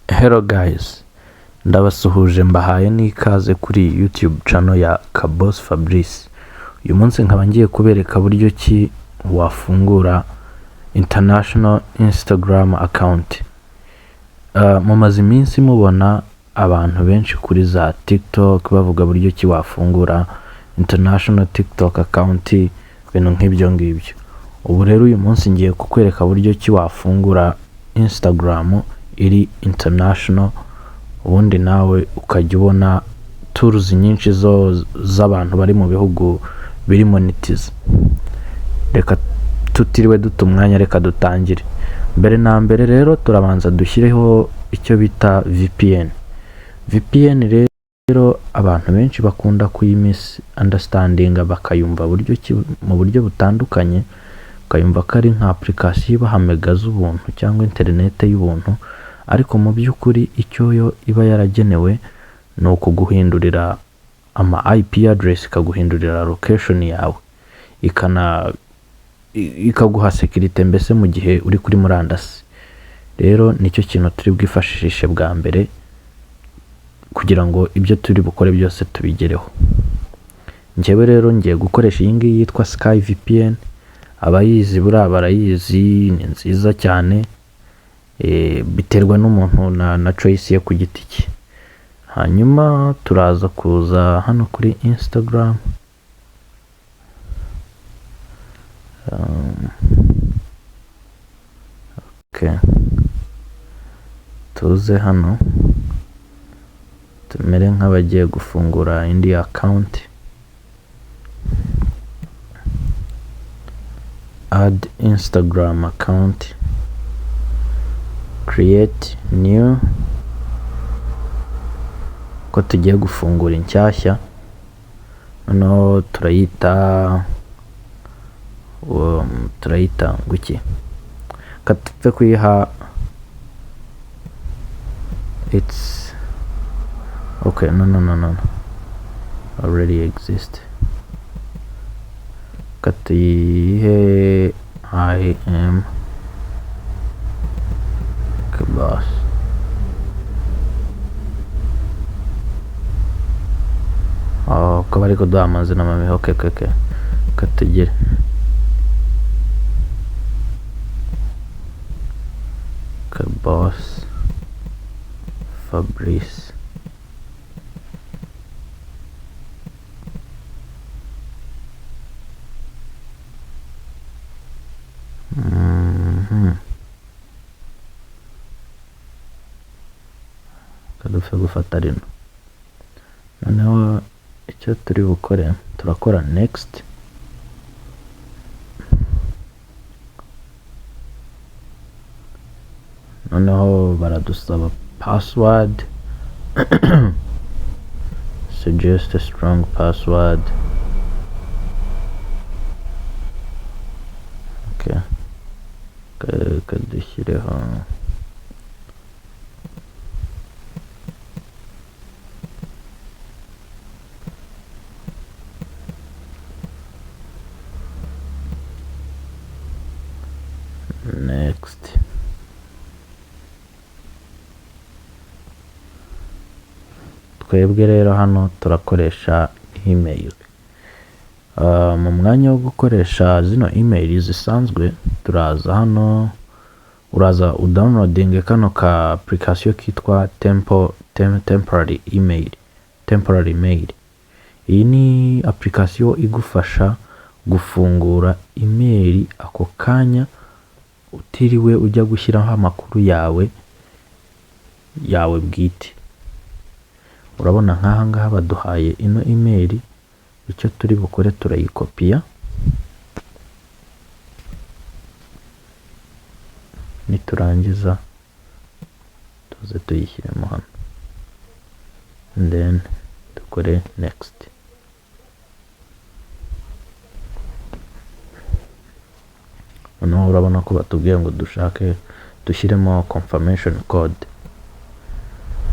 Hello guys, ndabasuhuje mbahaye n'ikaze kuri YouTube channel ya Boss Fabrice. Uyu munsi nkaba ngiye kubereka buryo ki wafungura international Instagram account. Mumaze iminsi mubona abantu benshi kuri za TikTok bavuga buryo ki wafungura international TikTok account, ibintu nk'ibyo ngibyo. Ubu rero uyu munsi ngiye kukwereka buryo ki wafungura Instagram iri international, ubundi nawe ukajya ubona tools nyinshi z'abantu bari mu bihugu biri monetize. Reka tutiriwe duta umwanya, reka dutangire. Mbere na mbere rero turabanza dushyireho icyo bita VPN. VPN rero abantu benshi bakunda kuyimis understanding bakayumva mu buryo butandukanye, ukayumva ko ari nka application ibaha mega z'ubuntu cyangwa internet y'ubuntu, ariko mu by'ukuri icyo yo iba yaragenewe ni ukuguhindurira ama IP address, ikaguhindurira location yawe, ikaguha security mbese mu gihe uri kuri murandasi. Rero nicyo kintu turi bwifashishe bwa mbere kugira ngo ibyo turi bukore byose tubigereho. Njyewe rero ngiye gukoresha iyi ngiyi yitwa Sky VPN. Abayizi barayizi, ni nziza cyane, biterwa n'umuntu na choice ye ku giti cye. Hanyuma turaza kuza hano kuri Instagram. Okay, tuze hano tumere nk'abagiye gufungura indi account. Add Instagram account, create new, ko tugiye gufungura inshyashya. Noneho turayita nguki, katupfe kuyiha it's okay, no already exist. Katihe I am Boss. Ko bari kuduha amazina mabi. Okay. Katugire Boss Fabrice. Kadufite gufata rino. Noneho icyo turi bukore, turakora next. Noneho baradusaba password. Suggest a strong password. Okay, kadushyireho next. Twebwe rero hano turakoresha email. Mu mwanya wo gukoresha zino email zisanzwe, turaza hano, uraza udownloading kano ka application kitwa temporary mail. Iyi ni application igufasha gufungura email ako kanya utiriwe ujya gushyiraho amakuru yawe bwite. Urabona nk'aha ngaha baduhaye ino email, icyo turi bukore turayikopiya, niturangiza tuze tuyishyiremo hano, and then dukore next. Noneho urabona ko batubwiye ngo dushyiremo confirmation code.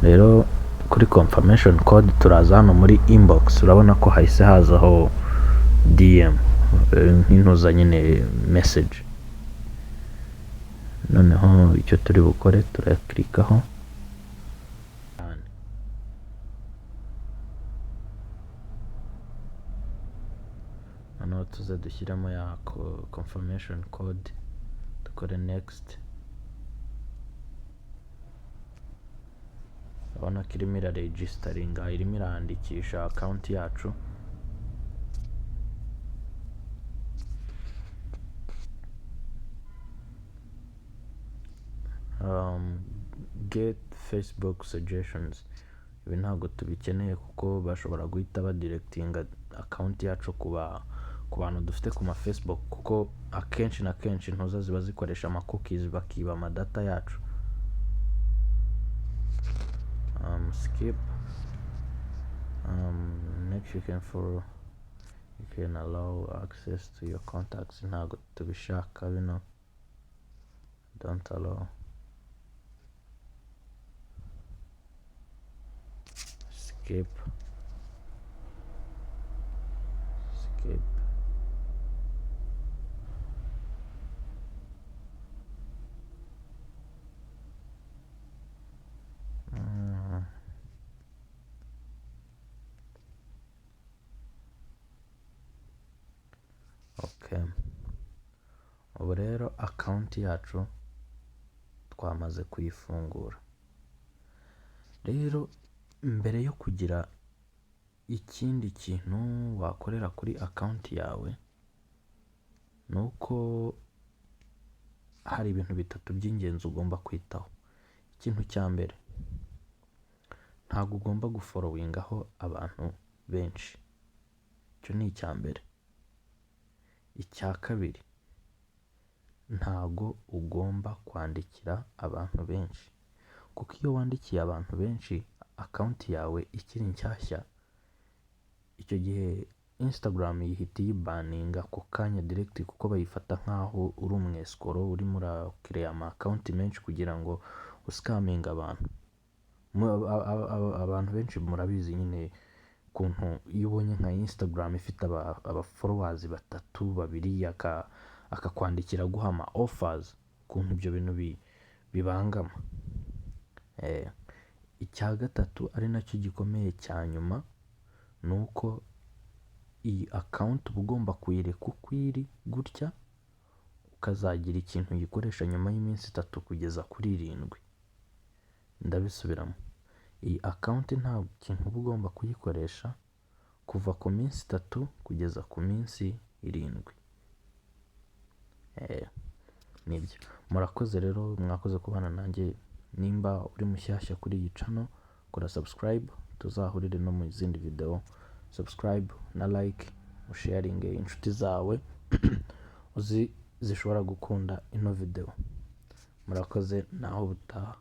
Rero kuri confirmation code turaza hano muri inbox. Urabona ko hahise hazaho DM nk'intuza nyine message. Noneho icyo turi bukore turaklikaho, tuze dushyiramo ya confirmation code, dukore next. urabona ko irimo iraregisteringa, irimo irandikisha account yacu. Get Facebook suggestions, ibi ntabwo tubikeneye kuko bashobora guhita badirectinga account yacu ku bantu dufite ku ma Facebook, kuko akenshi na kenshi ntuza ziba zikoresha ama cookies bakiba ama data yacu. Skip. Next you can allow access to your contacts, ntabwo tubishaka bino, don't allow. Skip. Okay, ubu rero account yacu twamaze kuyifungura. Rero mbere yo kugira ikindi kintu wakorera kuri account yawe, nuko hari ibintu bitatu by'ingenzi ugomba kwitaho. Ikintu cya mbere, ntabwo ugomba gufollowingaho abantu benshi, icyo ni icya mbere. Icya kabiri, ntabwo ugomba kwandikira abantu benshi, kuko iyo wandikiye abantu benshi account yawe ikiri nshyashya, icyo gihe Instagram yihita yibaninga ako kanya direct, kuko bayifata nkaho uri umwescoro urimo urakreya ama account menshi kugira ngo uscaminga abantu. Abantu benshi murabizi nyine kuntu iyo ubonye nka Instagram ifite aba followers 3-2 akakwandikira guha ama offers, kuntu ibyo bintu bibangama. Icya gatatu ari nacyo gikomeye cya nyuma, nuko iyi account uba ugomba kuyireka uko iri gutya, ukazagira ikintu uyikoresha nyuma y'iminsi 3 kugeza kuri 7. Ndabisubiramo, iyi account nta kintu uba ugomba kuyikoresha kuva ku minsi 3 kugeza ku minsi 7. Nibyo. Murakoze rero, mwakoze kubana nanjye. Nimba uri mushyashya kuri iyi channel, kora subscribe, tuzahurire no mu zindi video. Subscribe na like, usharinge inshuti zawe zishobora gukunda ino video. Murakoze, naho butaha.